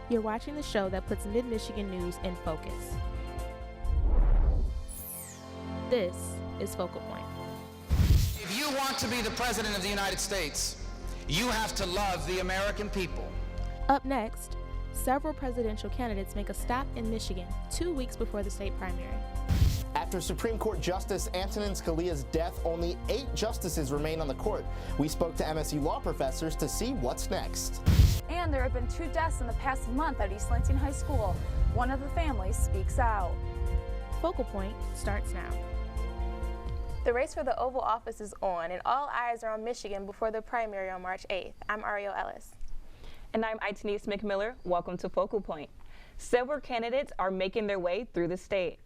You're watching the show that puts Mid-Michigan news in focus. This is Focal Point. If you want to be the President of the United States, you have to love the American people. Up next, several presidential candidates make a stop in Michigan 2 weeks before the state primary. After Supreme Court Justice Antonin Scalia's death, only 8 justices remain on the court. We spoke to MSU law professors to see what's next. And there have been 2 deaths in the past month at East Lansing High School. One of the families speaks out. Focal Point starts now. The race for the Oval Office is on, and all eyes are on Michigan before the primary on March 8th. I'm Ariel Ellis. And I'm Itanese McMiller. Welcome to Focal Point. Several candidates are making their way through the state.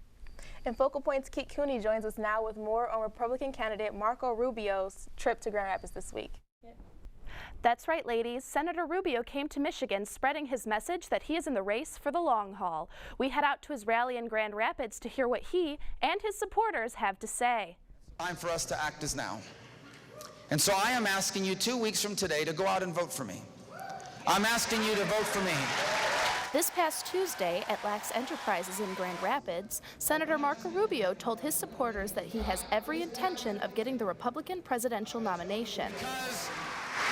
And Focal Point's Kit Cooney joins us now with more on Republican candidate Marco Rubio's trip to Grand Rapids this week. That's right, ladies. Senator Rubio came to Michigan spreading his message that he is in the race for the long haul. We head out to his rally in Grand Rapids to hear what he and his supporters have to say. Time for us to act is now. And so I am asking you 2 weeks from today to go out and vote for me. I'm asking you to vote for me. This past Tuesday at Lax Enterprises in Grand Rapids, Senator Marco Rubio told his supporters that he has every intention of getting the Republican presidential nomination. Because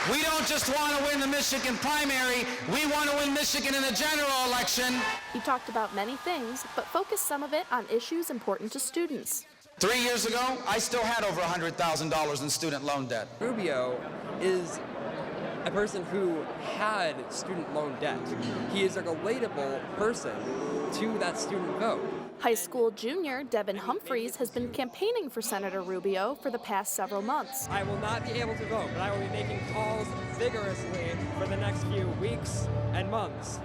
we don't just want to win the Michigan primary, we want to win Michigan in the general election. He talked about many things, but focused some of it on issues important to students. 3 years ago, I still had over $100,000 in student loan debt. Rubio is a person who had student loan debt. He is a relatable person to that student vote. High school junior Devin Humphreys has been campaigning for Senator Rubio for the past several months. I will not be able to vote, but I will be making calls vigorously for the next few weeks and months.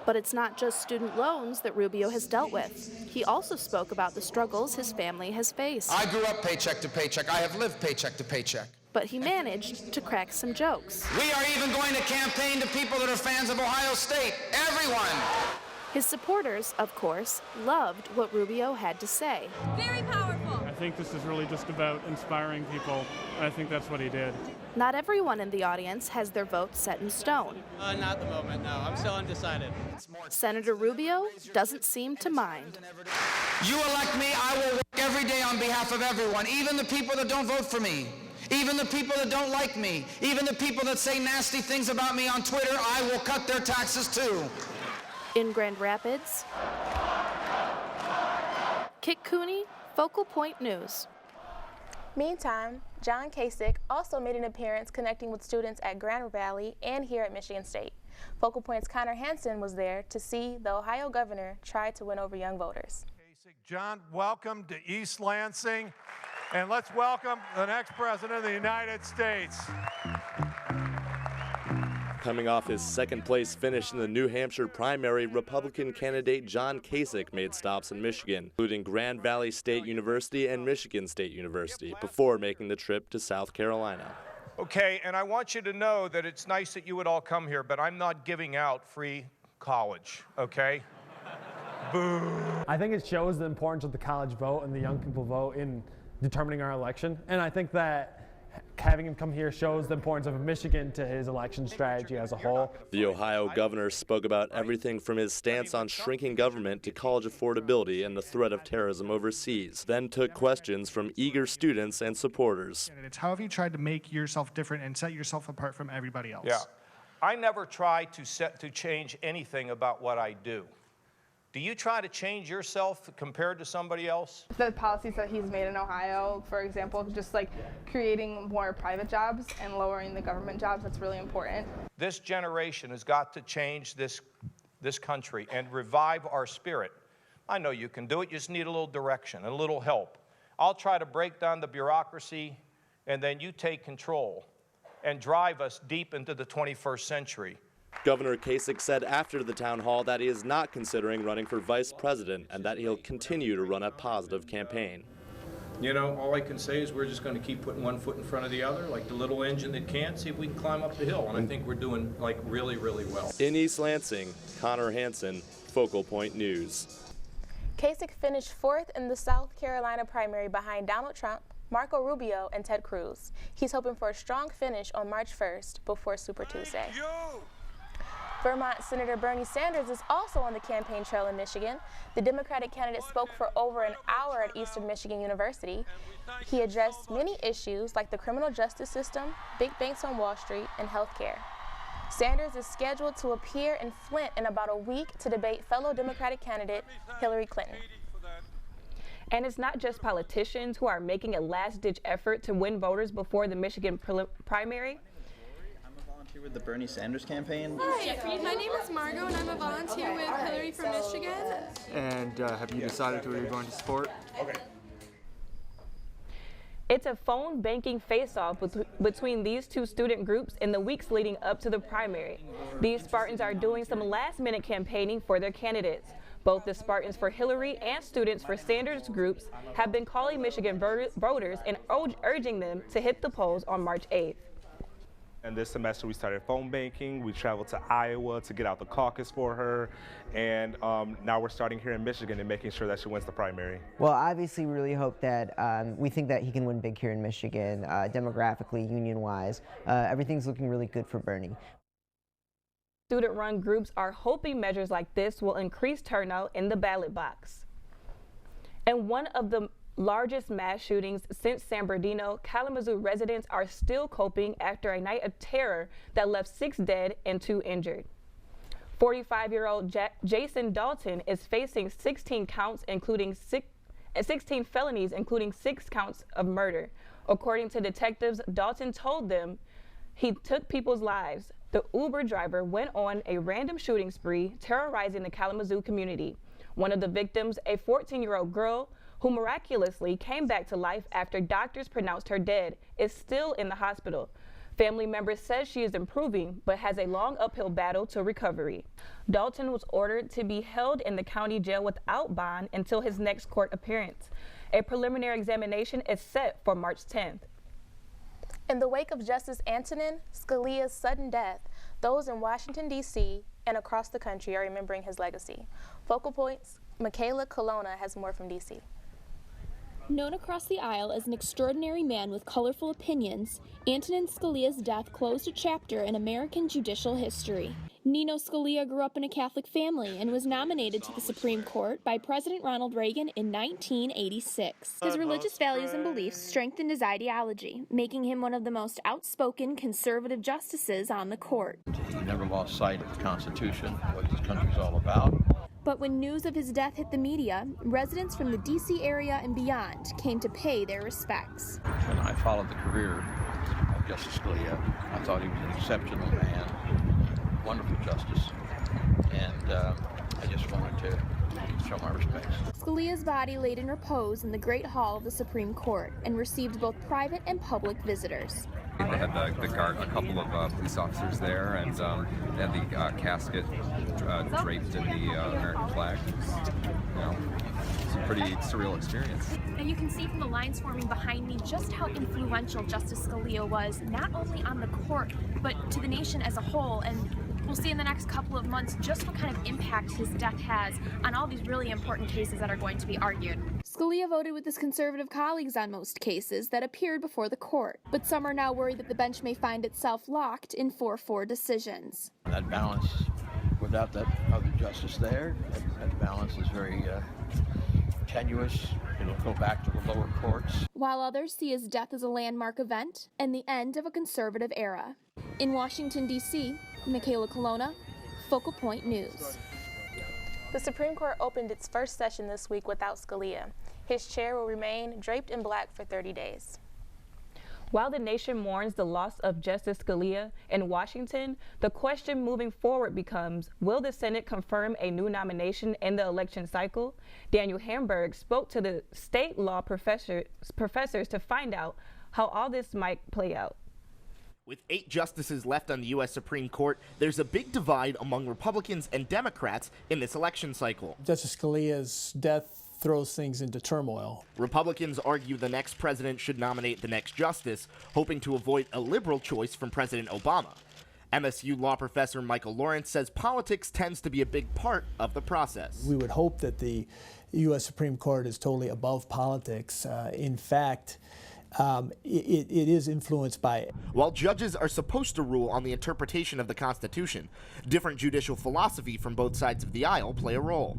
But it's not just student loans that Rubio has dealt with. He also spoke about the struggles his family has faced. I grew up paycheck to paycheck. I have lived paycheck to paycheck. But he managed to crack some jokes. We are even going to campaign to people that are fans of Ohio State. Everyone. His supporters, of course, loved what Rubio had to say. Very powerful. I think this is really just about inspiring people. I think that's what he did. Not everyone in the audience has their vote set in stone. Not at the moment, no. I'm still undecided. Senator Rubio doesn't seem to mind. You elect me, I will work every day on behalf of everyone, even the people that don't vote for me. Even the people that don't like me, even the people that say nasty things about me on Twitter, I will cut their taxes too. In Grand Rapids, Kit Cooney, Focal Point News. Meantime, John Kasich also made an appearance connecting with students at Grand Valley and here at Michigan State. Focal Point's Connor Hansen was there to see the Ohio governor try to win over young voters. John, welcome to East Lansing. And let's welcome the next president of the United States. Coming off his second-place finish in the New Hampshire primary, Republican candidate John Kasich made stops in Michigan, including Grand Valley State University and Michigan State University, before making the trip to South Carolina. Okay, and I want you to know that it's nice that you would all come here, but I'm not giving out free college, okay? Boo. I think it shows the importance of the college vote and the young people vote in determining our election, and I think that having him come here shows the importance of Michigan to his election strategy as a whole. The Ohio governor spoke about everything from his stance on shrinking government to college affordability and the threat of terrorism overseas, then took questions from eager students and supporters. How have you tried to make yourself different and set yourself apart from everybody else? Yeah, I never try to change anything about what I do. Do you try to change yourself compared to somebody else? The policies that he's made in Ohio, for example, just like creating more private jobs and lowering the government jobs, that's really important. This generation has got to change this country and revive our spirit. I know you can do it, you just need a little direction, a little help. I'll try to break down the bureaucracy, and then you take control and drive us deep into the 21st century. Governor Kasich said after the town hall that he is not considering running for vice president and that he'll continue to run a positive campaign. You know, all I can say is we're just going to keep putting one foot in front of the other, like the little engine that can't, see if we can climb up the hill. And I think we're doing, like, really, really well. In East Lansing, Connor Hansen, Focal Point News. Kasich finished 4th in the South Carolina primary behind Donald Trump, Marco Rubio, and Ted Cruz. He's hoping for a strong finish on March 1st before Super Tuesday. Vermont Senator Bernie Sanders is also on the campaign trail in Michigan. The Democratic candidate spoke for over an hour at Eastern Michigan University. He addressed many issues like the criminal justice system, big banks on Wall Street, and health care. Sanders is scheduled to appear in Flint in about a week to debate fellow Democratic candidate Hillary Clinton. And it's not just politicians who are making a last-ditch effort to win voters before the Michigan primary. I'm a volunteer with the Bernie Sanders campaign. Hi, my name is Margot and I'm a volunteer with Hillary from Michigan. And have you decided who you're going to support? Okay. It's a phone banking face-off between these two student groups in the weeks leading up to the primary. These Spartans are doing some last-minute campaigning for their candidates. Both the Spartans for Hillary and students for Sanders groups have been calling Michigan voters and urging them to hit the polls on March 8th. And this semester we started phone banking. We traveled to Iowa to get out the caucus for her. And now we're starting here in Michigan and making sure that she wins the primary. Well, obviously we really hope that, we think that he can win big here in Michigan, demographically, union-wise. Everything's looking really good for Bernie. Student-run groups are hoping measures like this will increase turnout in the ballot box. And one of the largest mass shootings since San Bernardino, Kalamazoo residents are still coping after a night of terror that left 6 dead and 2 injured. 45-year-old Jason Dalton is facing 16 counts, including 16 felonies, including 6 counts of murder. According to detectives, Dalton told them he took people's lives. The Uber driver went on a random shooting spree, terrorizing the Kalamazoo community. One of the victims, a 14-year-old girl, who miraculously came back to life after doctors pronounced her dead, is still in the hospital. Family members says she is improving, but has a long uphill battle to recovery. Dalton was ordered to be held in the county jail without bond until his next court appearance. A preliminary examination is set for March 10th. In the wake of Justice Antonin Scalia's sudden death, those in Washington, D.C. and across the country are remembering his legacy. Focal Point's Michaela Colonna has more from D.C. Known across the aisle as an extraordinary man with colorful opinions, Antonin Scalia's death closed a chapter in American judicial history. Nino Scalia grew up in a Catholic family and was nominated to the Supreme Court by President Ronald Reagan in 1986. His religious values and beliefs strengthened his ideology, making him one of the most outspoken conservative justices on the court. He never lost sight of the Constitution, what this country's all about. But when news of his death hit the media, residents from the D.C. area and beyond came to pay their respects. When I followed the career of Justice Scalia, I thought he was an exceptional man, wonderful justice, and I just wanted to show my respects. Scalia's body laid in repose in the Great Hall of the Supreme Court and received both private and public visitors. We had the guard, a couple of police officers there, and they had the casket draped in the American flag. You know, it's a pretty surreal experience. And you can see from the lines forming behind me just how influential Justice Scalia was, not only on the court, but to the nation as a whole. And we'll see in the next couple of months just what kind of impact his death has on all these really important cases that are going to be argued. Scalia voted with his conservative colleagues on most cases that appeared before the court, but some are now worried that the bench may find itself locked in 4-4 decisions. That balance, without that other justice there, that balance is very tenuous. It'll go back to the lower courts. While others see his death as a landmark event and the end of a conservative era. In Washington, D.C., Michaela Colonna, Focal Point News. The Supreme Court opened its first session this week without Scalia. His chair will remain draped in black for 30 days. While the nation mourns the loss of Justice Scalia in Washington, the question moving forward becomes, will the Senate confirm a new nomination in the election cycle? Daniel Hamburg spoke to the state law professors to find out how all this might play out. With 8 justices left on the U.S. Supreme Court, there's a big divide among Republicans and Democrats in this election cycle. Justice Scalia's death throws things into turmoil. Republicans argue the next president should nominate the next justice, hoping to avoid a liberal choice from President Obama. MSU law professor Michael Lawrence says politics tends to be a big part of the process. We would hope that the U.S. Supreme Court is totally above politics. In fact, it is influenced by it. While judges are supposed to rule on the interpretation of the Constitution, different judicial philosophy from both sides of the aisle play a role.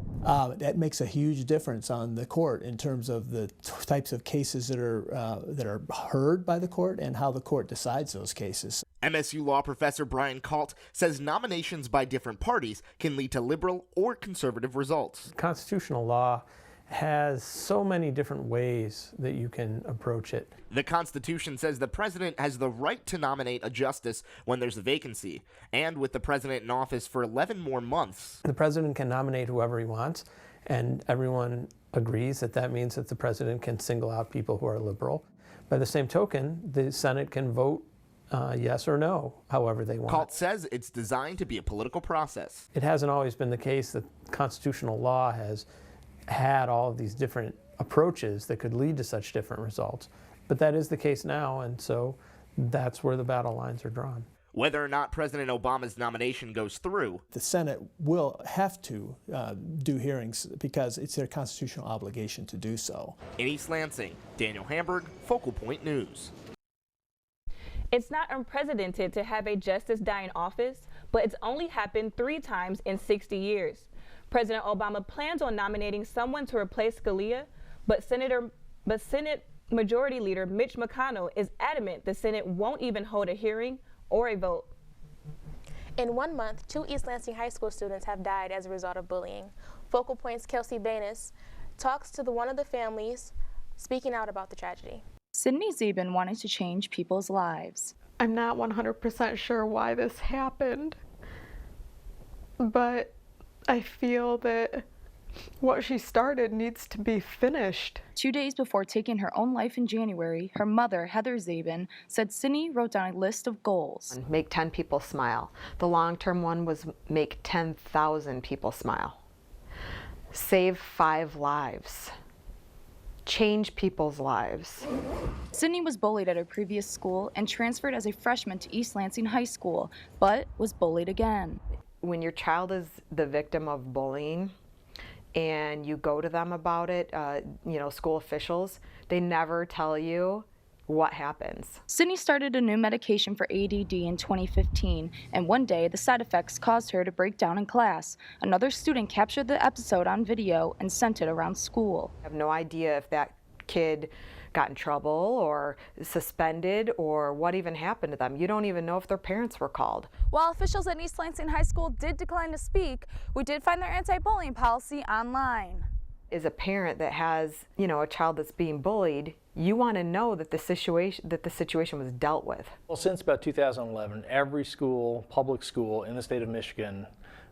That makes a huge difference on the court in terms of the types of cases that are heard by the court and how the court decides those cases. MSU law professor Brian Kalt says nominations by different parties can lead to liberal or conservative results. Constitutional law has so many different ways that you can approach it. The Constitution says the president has the right to nominate a justice when there's a vacancy, and with the president in office for 11 more months. The president can nominate whoever he wants, and everyone agrees that that means that the president can single out people who are liberal. By the same token, the Senate can vote yes or no, however they want. Kalt says it's designed to be a political process. It hasn't always been the case that constitutional law has had all of these different approaches that could lead to such different results. But that is the case now, and so that's where the battle lines are drawn. Whether or not President Obama's nomination goes through, the Senate will have to do hearings because it's their constitutional obligation to do so. In East Lansing, Daniel Hamburg, Focal Point News. It's not unprecedented to have a justice die in office, but it's only happened 3 times in 60 years. President Obama plans on nominating someone to replace Scalia, but Senate Majority Leader Mitch McConnell is adamant the Senate won't even hold a hearing or a vote. In 1 month, 2 East Lansing High School students have died as a result of bullying. Focal Point's Kelsey Banis talks to one of the families, speaking out about the tragedy. Sydney Zeben wanted to change people's lives. I'm not 100% sure why this happened, but I feel that what she started needs to be finished. 2 days before taking her own life in January, her mother, Heather Zeben, said Sydney wrote down a list of goals. Make 10 people smile. The long-term one was make 10,000 people smile. Save 5 lives. Change people's lives. Sydney was bullied at her previous school and transferred as a freshman to East Lansing High School, but was bullied again. When your child is the victim of bullying and you go to them about it, school officials, they never tell you what happens. Sydney started a new medication for ADD in 2015, and one day the side effects caused her to break down in class. Another student captured the episode on video and sent it around school. I have no idea if that kid got in trouble or suspended or what even happened to them. You don't even know if their parents were called. While officials at East Lansing High School did decline to speak, we did find their anti-bullying policy online. As a parent that has, a child that's being bullied, you want to know that the situation was dealt with. Well, since about 2011, every school, public school in the state of Michigan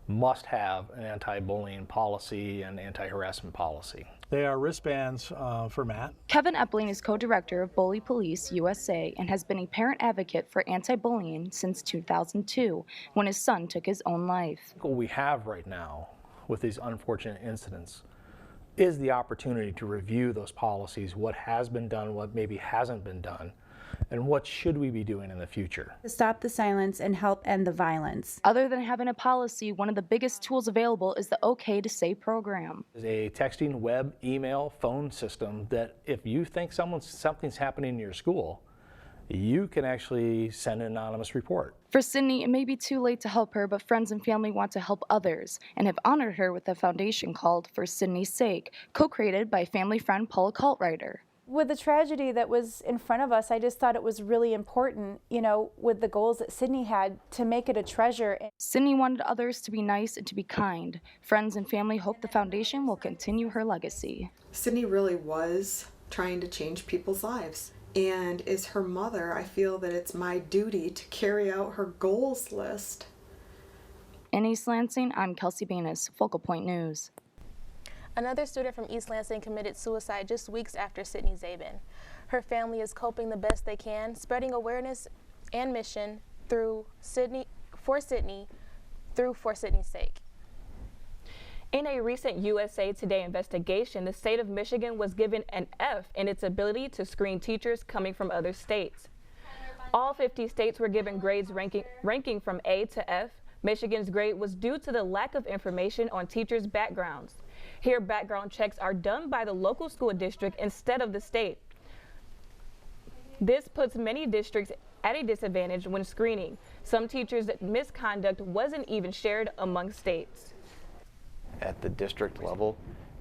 must have an anti-bullying policy and anti-harassment policy. They are wristbands for Matt. Kevin Epling is co-director of Bully Police USA and has been a parent advocate for anti-bullying since 2002, when his son took his own life. What we have right now with these unfortunate incidents is the opportunity to review those policies, what has been done, what maybe hasn't been done, and what should we be doing in the future. To stop the silence and help end the violence. Other than having a policy, one of the biggest tools available is the OK to Say program. It's a texting, web, email, phone system that if you think something's happening in your school, you can actually send an anonymous report. For Sydney, it may be too late to help her, but friends and family want to help others and have honored her with a foundation called For Sydney's Sake, co-created by family friend Paula Kaltwriter. With the tragedy that was in front of us, I just thought it was really important, with the goals that Sydney had, to make it a treasure. Sydney wanted others to be nice and to be kind. Friends and family hope the foundation will continue her legacy. Sydney really was trying to change people's lives. And as her mother, I feel that it's my duty to carry out her goals list. In East Lansing, I'm Kelsey Banis, Focal Point News. Another student from East Lansing committed suicide just weeks after Sydney Zeben. Her family is coping the best they can, spreading awareness and mission for Sydney's sake. In a recent USA Today investigation, the state of Michigan was given an F in its ability to screen teachers coming from other states. All 50 states were given grades ranking from A to F. Michigan's grade was due to the lack of information on teachers' backgrounds. Here, background checks are done by the local school district instead of the state. This puts many districts at a disadvantage when screening. Some teachers' misconduct wasn't even shared among states. At the district level,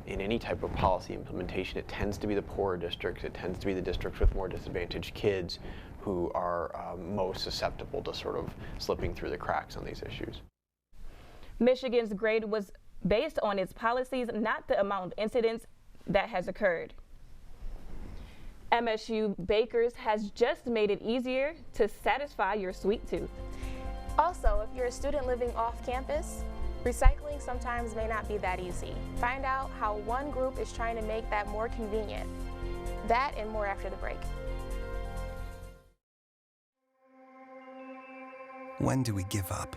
in any type of policy implementation, it tends to be the poorer districts, it tends to be the districts with more disadvantaged kids who are most susceptible to sort of slipping through the cracks on these issues. Michigan's grade was based on its policies, not the amount of incidents that has occurred. MSU Bakers has just made it easier to satisfy your sweet tooth. Also, if you're a student living off campus, recycling sometimes may not be that easy. Find out how one group is trying to make that more convenient. That and more after the break. When do we give up?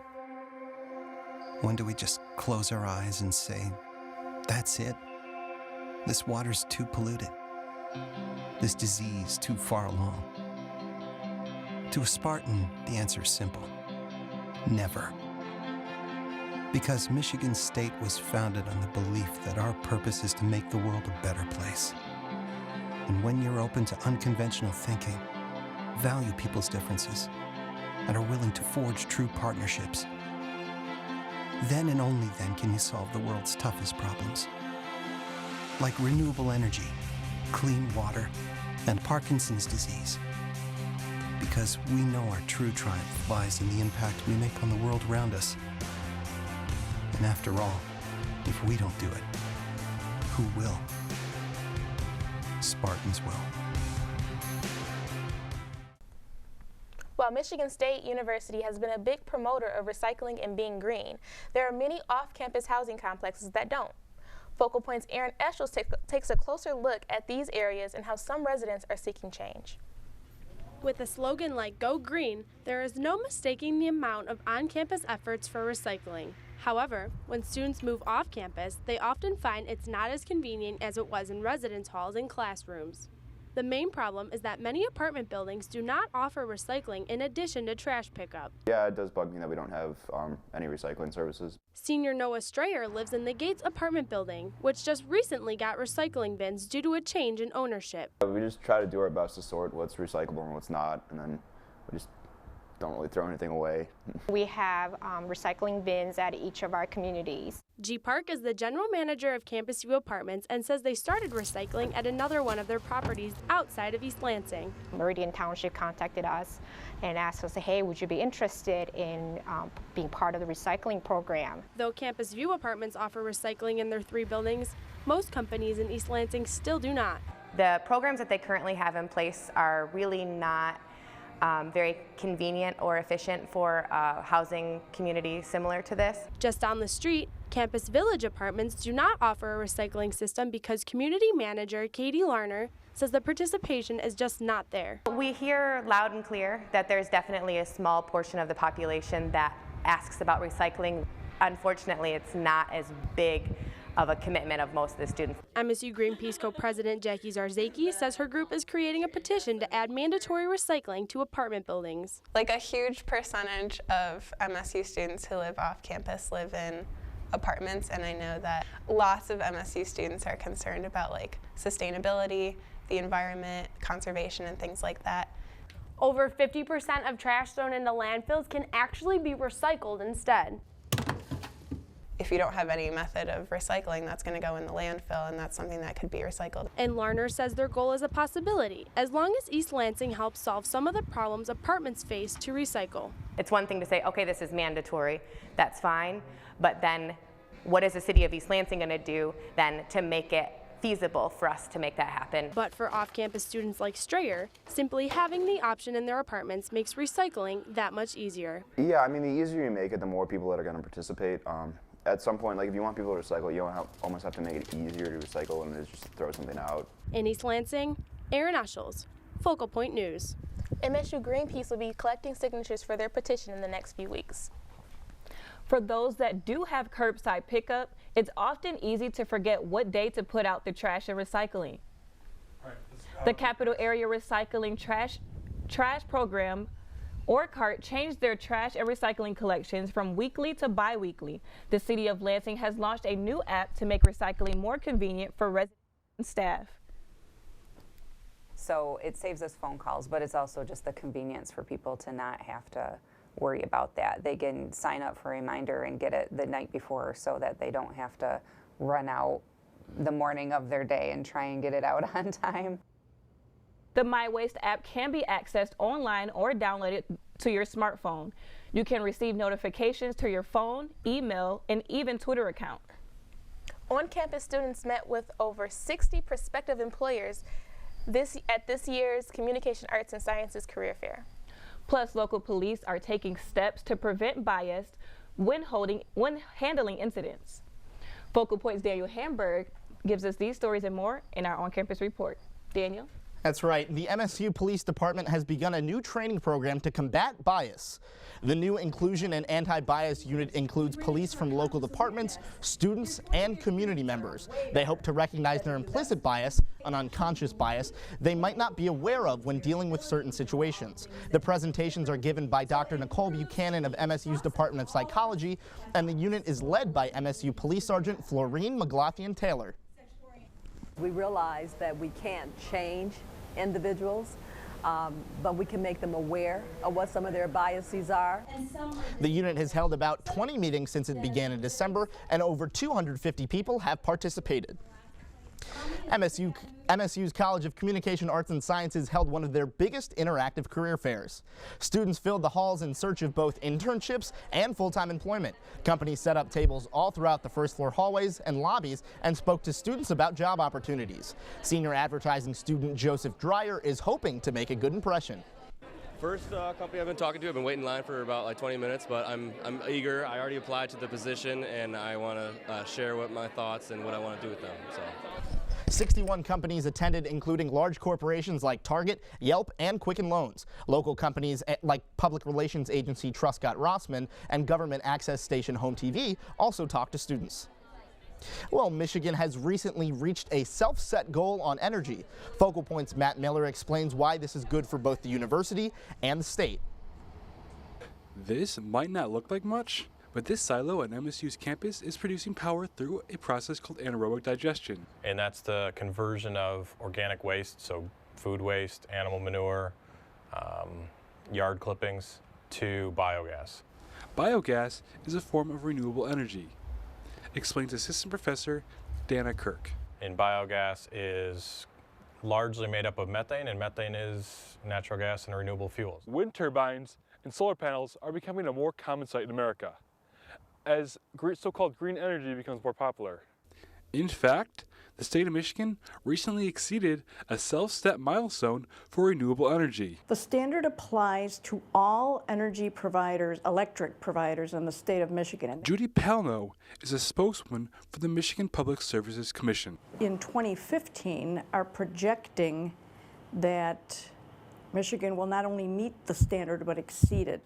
When do we just close our eyes and say, that's it? This water's too polluted. This disease too far along. To a Spartan, the answer is simple. Never. Because Michigan State was founded on the belief that our purpose is to make the world a better place. And when you're open to unconventional thinking, value people's differences, and are willing to forge true partnerships, then and only then can you solve the world's toughest problems. Like renewable energy, clean water, and Parkinson's disease. Because we know our true triumph lies in the impact we make on the world around us. And after all, if we don't do it, who will? Spartans will. While Michigan State University has been a big promoter of recycling and being green, there are many off-campus housing complexes that don't. Focal Point's Aaron Eschels takes a closer look at these areas and how some residents are seeking change. With a slogan like Go Green, there is no mistaking the amount of on-campus efforts for recycling. However, when students move off campus, they often find it's not as convenient as it was in residence halls and classrooms. The main problem is that many apartment buildings do not offer recycling in addition to trash pickup. Yeah, it does bug me that we don't have any recycling services. Senior Noah Strayer lives in the Gates apartment building, which just recently got recycling bins due to a change in ownership. We just try to do our best to sort what's recyclable and what's not, and then we just don't really throw anything away. We have recycling bins at each of our communities. G. Park is the general manager of Campus View Apartments and says they started recycling at another one of their properties outside of East Lansing. Meridian Township contacted us and asked us, hey, would you be interested in being part of the recycling program? Though Campus View Apartments offer recycling in their 3 buildings, most companies in East Lansing still do not. The programs that they currently have in place are really not very convenient or efficient for a housing community similar to this. Just down the street, Campus Village Apartments do not offer a recycling system because community manager Katie Larner says the participation is just not there. We hear loud and clear that there's definitely a small portion of the population that asks about recycling. Unfortunately, it's not as big of a commitment of most of the students. MSU Greenpeace co-president Jackie Zarzaki says her group is creating a petition to add mandatory recycling to apartment buildings. Like a huge percentage of MSU students who live off campus live in apartments, and I know that lots of MSU students are concerned about like sustainability, the environment, conservation, and things like that. Over 50% of trash thrown into landfills can actually be recycled instead. If you don't have any method of recycling, that's going to go in the landfill, and that's something that could be recycled. And Larner says their goal is a possibility, as long as East Lansing helps solve some of the problems apartments face to recycle. It's one thing to say, okay, this is mandatory, that's fine, but then what is the city of East Lansing going to do then to make it feasible for us to make that happen? But for off-campus students like Strayer, simply having the option in their apartments makes recycling that much easier. Yeah, I mean, the easier you make it, the more people that are going to participate. At some point, like if you want people to recycle, you almost have to make it easier to recycle and just throw something out. In East Lansing, Aaron Eschels, Focal Point News. MSU Greenpeace will be collecting signatures for their petition in the next few weeks. For those that do have curbside pickup, it's often easy to forget what day to put out the trash and recycling. The Capital Area Recycling Trash Program or CART changed their trash and recycling collections from weekly to bi-weekly. The City of Lansing has launched a new app to make recycling more convenient for residents and staff. So it saves us phone calls, but it's also just the convenience for people to not have to worry about that. They can sign up for a reminder and get it the night before so that they don't have to run out the morning of their day and try and get it out on time. The My Waste app can be accessed online or downloaded to your smartphone. You can receive notifications to your phone, email, and even Twitter account. On-campus students met with over 60 prospective employers at this year's Communication Arts and Sciences Career Fair. Plus, local police are taking steps to prevent bias when handling incidents. Focal Point's Daniel Hamburg gives us these stories and more in our on-campus report. Daniel? That's right. The MSU Police Department has begun a new training program to combat bias. The new Inclusion and Anti-Bias Unit includes police from local departments, students, and community members. They hope to recognize their implicit bias, an unconscious bias, they might not be aware of when dealing with certain situations. The presentations are given by Dr. Nicole Buchanan of MSU's Department of Psychology, and the unit is led by MSU Police Sergeant Florine McLaughlin-Taylor. We realize that we can't change individuals, but we can make them aware of what some of their biases are. The unit has held about 20 meetings since it began in December, and over 250 people have participated. MSU's College of Communication Arts and Sciences held one of their biggest interactive career fairs. Students filled the halls in search of both internships and full-time employment. Companies set up tables all throughout the first floor hallways and lobbies and spoke to students about job opportunities. Senior advertising student Joseph Dreyer is hoping to make a good impression. First company I've been talking to, I've been waiting in line for about 20 minutes, but I'm eager. I already applied to the position, and I want to share what my thoughts and what I want to do with them. So. 61 companies attended, including large corporations like Target, Yelp, and Quicken Loans. Local companies like public relations agency Truscott Rossman and government access station Home TV also talked to students. Well, Michigan has recently reached a self-set goal on energy. Focal Point's Matt Miller explains why this is good for both the university and the state. This might not look like much, but this silo on MSU's campus is producing power through a process called anaerobic digestion. And that's the conversion of organic waste, so food waste, animal manure, yard clippings, to biogas. Biogas is a form of renewable energy, explains Assistant Professor Dana Kirk. And biogas is largely made up of methane, and methane is natural gas and renewable fuels. Wind turbines and solar panels are becoming a more common sight in America as so-called green energy becomes more popular. In fact, the state of Michigan recently exceeded a self-set milestone for renewable energy. The standard applies to all energy providers, electric providers in the state of Michigan. Judy Palno is a spokeswoman for the Michigan Public Services Commission. In 2015, are projecting that Michigan will not only meet the standard but exceed it.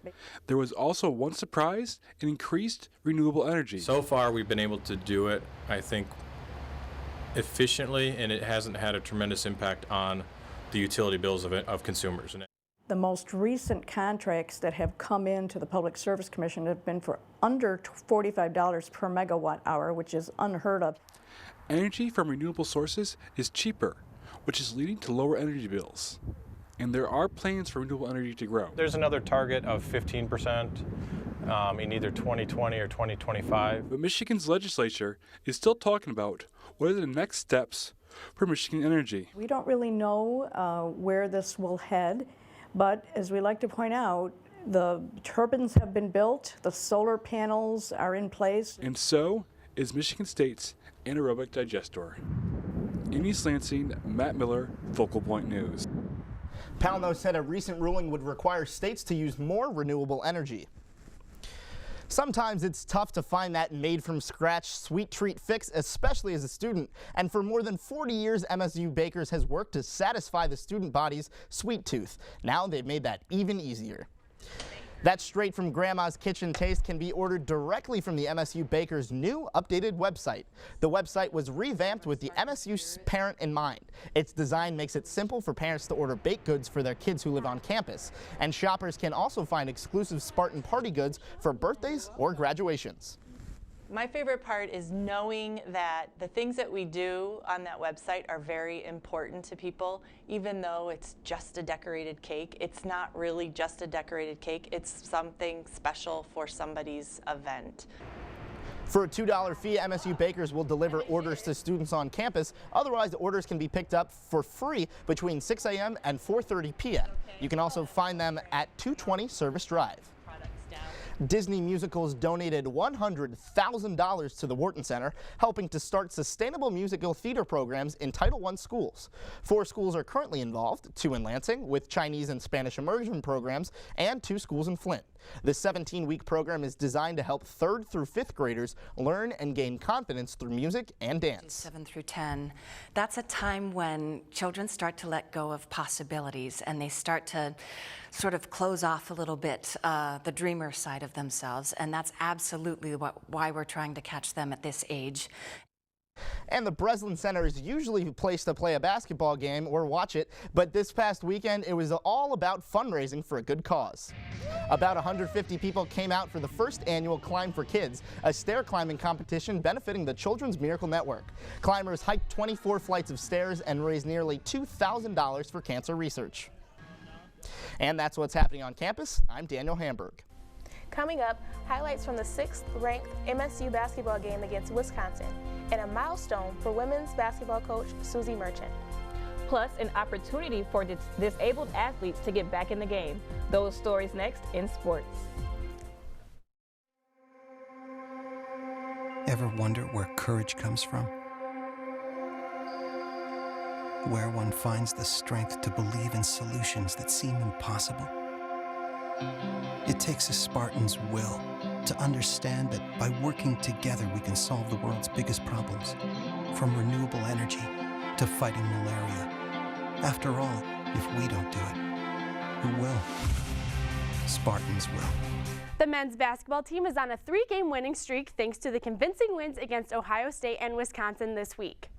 There was also one surprise in increased renewable energy. So far we've been able to do it, I think, efficiently, and it hasn't had a tremendous impact on the utility bills of consumers. The most recent contracts that have come into the Public Service Commission have been for under $45 per megawatt hour, which is unheard of. Energy from renewable sources is cheaper, which is leading to lower energy bills. And there are plans for renewable energy to grow. There's another target of 15% in either 2020 or 2025. But Michigan's legislature is still talking about what are the next steps for Michigan energy. We don't really know where this will head, but as we like to point out, the turbines have been built, the solar panels are in place. And so is Michigan State's anaerobic digester. In East Lansing, Matt Miller, Focal Point News. Palno said a recent ruling would require states to use more renewable energy. Sometimes it's tough to find that made-from-scratch sweet treat fix, especially as a student. And for more than 40 years, MSU Bakers has worked to satisfy the student body's sweet tooth. Now they've made that even easier. That straight from Grandma's kitchen taste can be ordered directly from the MSU Bakers' new updated website. The website was revamped with the MSU parent in mind. Its design makes it simple for parents to order baked goods for their kids who live on campus. And shoppers can also find exclusive Spartan party goods for birthdays or graduations. My favorite part is knowing that the things that we do on that website are very important to people, even though it's just a decorated cake. It's not really just a decorated cake. It's something special for somebody's event. For a $2 fee, MSU bakers will deliver orders to students on campus. Otherwise, orders can be picked up for free between 6 a.m. and 4:30 p.m. You can also find them at 220 Service Drive. Disney Musicals donated $100,000 to the Wharton Center, helping to start sustainable musical theater programs in Title I schools. 4 schools are currently involved, 2 in Lansing with Chinese and Spanish immersion programs, and 2 schools in Flint. The 17-week program is designed to help 3rd through 5th graders learn and gain confidence through music and dance. 7 through 10, that's a time when children start to let go of possibilities and they start to sort of close off a little bit the dreamer side of themselves, and that's absolutely why we're trying to catch them at this age. And the Breslin Center is usually a place to play a basketball game or watch it, but this past weekend it was all about fundraising for a good cause. About 150 people came out for the first annual Climb for Kids, a stair climbing competition benefiting the Children's Miracle Network. Climbers hiked 24 flights of stairs and raised nearly $2,000 for cancer research. And that's what's happening on campus. I'm Daniel Hamburg. Coming up, highlights from the 6th-ranked MSU basketball game against Wisconsin, and a milestone for women's basketball coach Susie Merchant. Plus, an opportunity for disabled athletes to get back in the game. Those stories next in sports. Ever wonder where courage comes from? Where one finds the strength to believe in solutions that seem impossible? It takes a Spartan's will to understand that by working together we can solve the world's biggest problems, from renewable energy to fighting malaria. After all, if we don't do it, who will? Spartans will. The men's basketball team is on a 3-game winning streak thanks to the convincing wins against Ohio State and Wisconsin this week.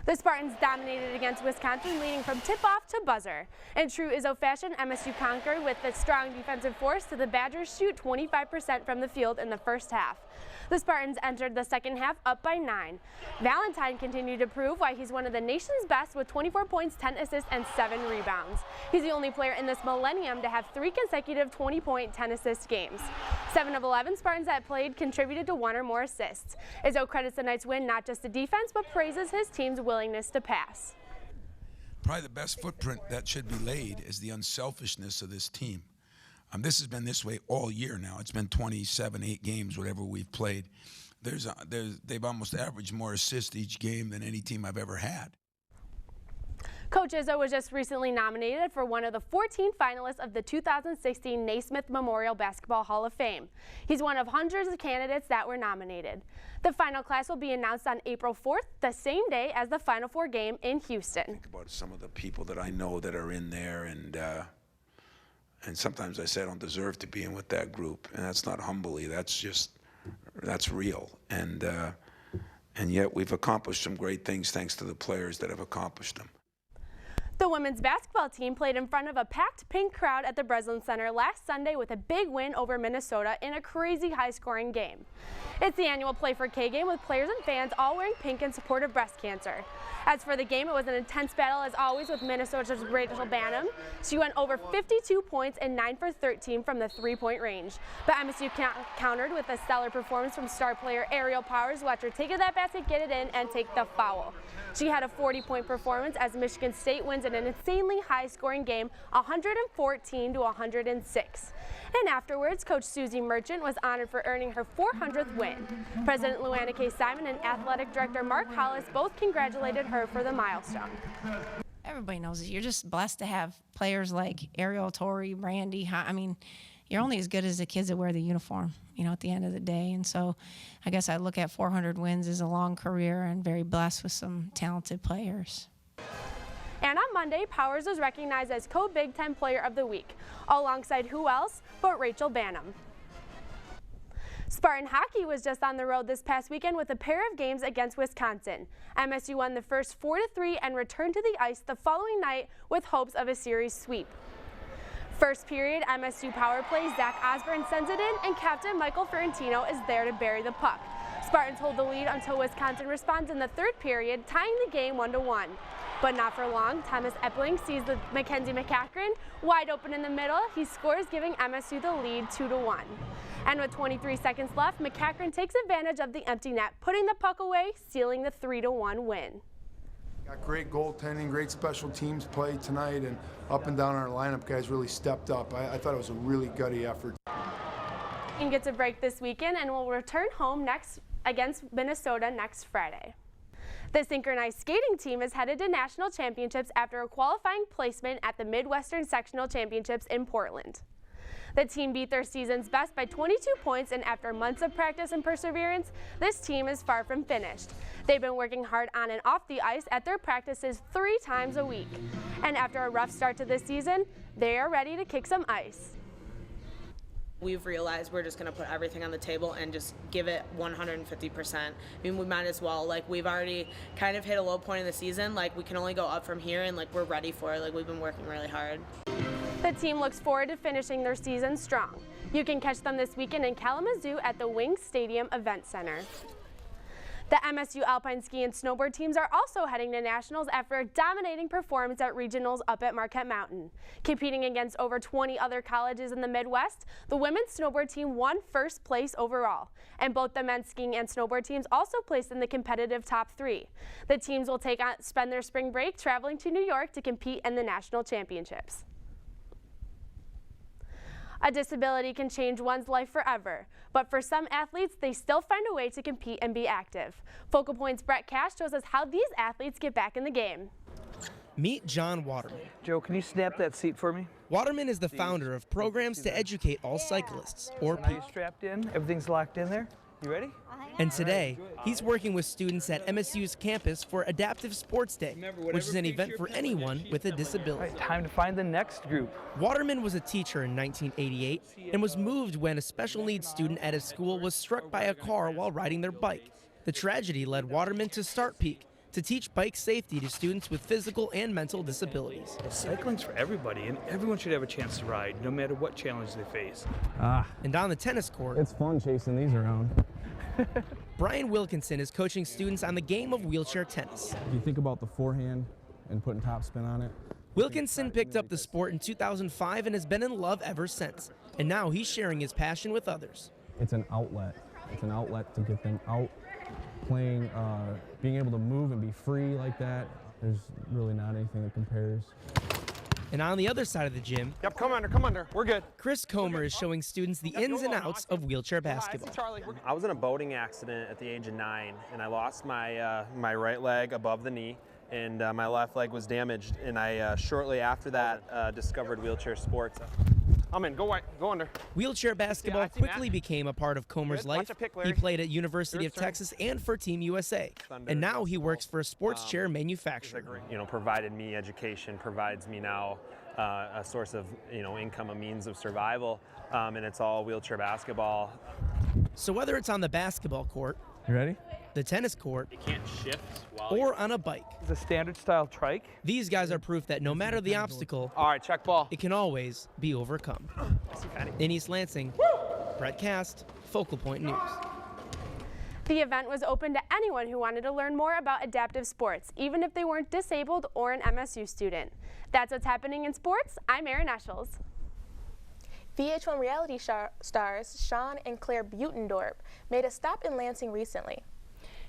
The Spartans dominated against Wisconsin, leading from tip-off to buzzer. In true Izzo fashion, MSU conquered with a strong defensive force to the Badgers shoot 25% from the field in the first half. The Spartans entered the second half up by 9. Valentine continued to prove why he's one of the nation's best with 24 points, 10 assists, and 7 rebounds. He's the only player in this millennium to have 3 consecutive 20-point, 10-assist games. 7 of 11 Spartans that played contributed to 1 or more assists. Izzo credits the Knights' win not just to defense, but praises his team's willingness to pass. Probably the best footprint that should be laid is the unselfishness of this team. This has been this way all year now. It's been 27, 8 games, whatever we've played. They've almost averaged more assists each game than any team I've ever had. Coach Izzo was just recently nominated for one of the 14 finalists of the 2016 Naismith Memorial Basketball Hall of Fame. He's one of hundreds of candidates that were nominated. The final class will be announced on April 4th, the same day as the Final Four game in Houston. Think about some of the people that I know that are in there, and sometimes I say I don't deserve to be in with that group, and that's not humbly. That's real, and yet we've accomplished some great things thanks to the players that have accomplished them. The women's basketball team played in front of a packed pink crowd at the Breslin Center last Sunday with a big win over Minnesota in a crazy high-scoring game. It's the annual Play for K game with players and fans all wearing pink in support of breast cancer. As for the game, it was an intense battle as always with Minnesota's Rachel Banham. She went over 52 points and 9 for 13 from the 3-point range. But MSU countered with a stellar performance from star player Ariel Powers, who after taking that basket, get it in and take the foul. She had a 40-point performance as Michigan State wins in an insanely high-scoring game, 114 to 106. And afterwards, Coach Susie Merchant was honored for earning her 400th win. President Luana K. Simon and Athletic Director Mark Hollis both congratulated her for the milestone. Everybody knows it. You're just blessed to have players like Ariel, Tori, Randy. I mean, you're only as good as the kids that wear the uniform, at the end of the day. And so I guess I look at 400 wins as a long career and very blessed with some talented players. And on Monday, Powers was recognized as Co-Big Ten Player of the Week, alongside who else but Rachel Banham. Spartan hockey was just on the road this past weekend with a pair of games against Wisconsin. MSU won the first 4-3 and returned to the ice the following night with hopes of a series sweep. First period, MSU power play, Zach Osborne sends it in, and captain Michael Ferrantino is there to bury the puck. Spartans hold the lead until Wisconsin responds in the third period, tying the game 1-1. But not for long. Thomas Epling sees the Mackenzie McCachran wide open in the middle. He scores, giving MSU the lead 2-1. And with 23 seconds left, McCachran takes advantage of the empty net, putting the puck away, sealing the 3-1 win. Got great goaltending, great special teams play tonight, and up and down our lineup guys really stepped up. I thought it was a really gutty effort. And gets a break this weekend and will return home against Minnesota next Friday. The synchronized skating team is headed to national championships after a qualifying placement at the Midwestern Sectional Championships in Portland. The team beat their season's best by 22 points, and after months of practice and perseverance, this team is far from finished. They've been working hard on and off the ice at their practices 3 times a week. And after a rough start to this season, they are ready to kick some ice. We've realized we're just going to put everything on the table and just give it 150%. I mean, we might as well. Like, we've already kind of hit a low point in the season. Like, we can only go up from here, and, like, we're ready for it. Like, we've been working really hard. The team looks forward to finishing their season strong. You can catch them this weekend in Kalamazoo at the Wings Stadium Event Center. The MSU Alpine Ski and Snowboard teams are also heading to nationals after a dominating performance at regionals up at Marquette Mountain. Competing against over 20 other colleges in the Midwest, the women's snowboard team won first place overall, and both the men's skiing and snowboard teams also placed in the competitive top 3. The teams will spend their spring break traveling to New York to compete in the national championships. A disability can change one's life forever, but for some athletes, they still find a way to compete and be active. Focal Point's Brett Cash shows us how these athletes get back in the game. Meet John Waterman. Joe, can you snap that seat for me? Waterman is the founder of programs to educate all cyclists, or Are you strapped in? Everything's locked in there? You ready? And today, he's working with students at MSU's campus for Adaptive Sports Day, which is an event for anyone with a disability. Right, time to find the next group. Waterman was a teacher in 1988 and was moved when a special needs student at his school was struck by a car while riding their bike. The tragedy led Waterman to start Peak, to teach bike safety to students with physical and mental disabilities. Cycling's for everybody, and everyone should have a chance to ride, no matter what challenge they face. And on the tennis court, it's fun chasing these around. Brian Wilkinson is coaching students on the game of wheelchair tennis. If you think about the forehand and putting top spin on it. Wilkinson picked up the sport in 2005 and has been in love ever since. And now he's sharing his passion with others. It's an outlet. It's an outlet to get them out playing, being able to move and be free like that. There's really not anything that compares. And on the other side of the gym, Yep, come under, we're good. Chris Comer is showing students the ins and outs of wheelchair basketball. I was in a boating accident at the age of 9, and I lost my my right leg above the knee, and my left leg was damaged. And I shortly after that discovered wheelchair sports. I'm in. Go under. Wheelchair basketball quickly became a part of Comer's life. He played at University of Texas and for Team USA. And now he works for a sports chair manufacturer. You know, provided me education, provides me now a source of income, a means of survival, and it's all wheelchair basketball. So whether it's on the basketball court, you ready? The tennis court, You can't shift or on a bike, It's a standard style trike. these guys are proof that no matter the obstacle, All right, check ball. it can always be overcome. In East Lansing, Brett Cast, Focal Point News. The event was open to anyone who wanted to learn more about adaptive sports, even if they weren't disabled or an MSU student. That's what's happening in sports. I'm Erin Eschels. VH1 reality stars Sean and Claire Butendorp made a stop in Lansing recently.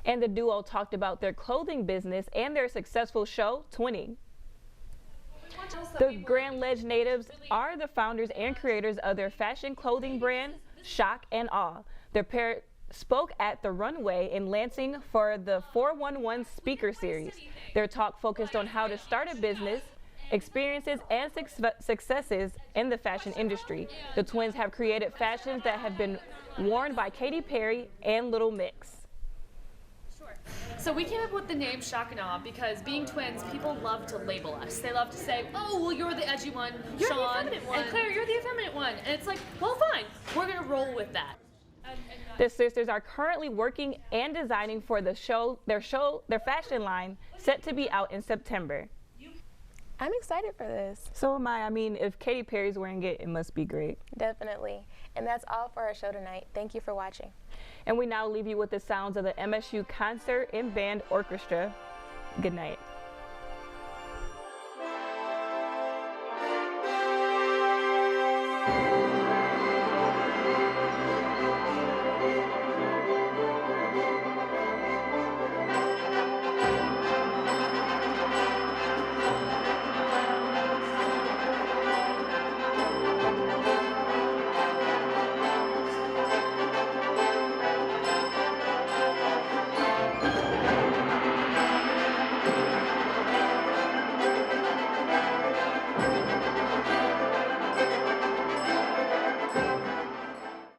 And the duo talked about their clothing business and their successful show, Twinning. The Grand Ledge natives are the founders and creators of their fashion clothing brand, Shock and Awe. Their pair spoke at the runway in Lansing for the 411 speaker series. Their talk focused on how to start a business, experiences and successes in the fashion industry. The twins have created fashions that have been worn by Katy Perry and Little Mix. So we came up with the name Shock and Awe because being twins, people love to label us. They love to say, oh, well, you're the edgy one, You're the Sean, effeminate one. and Claire, you're the effeminate one. And it's like, well, fine, we're gonna roll with that. The sisters are currently working and designing for their fashion line set to be out in September. I'm excited for this. So am I. I mean, if Katy Perry's wearing it, it must be great. Definitely. And that's all for our show tonight. Thank you for watching. And we now leave you with the sounds of the MSU Concert and Band Orchestra. Good night.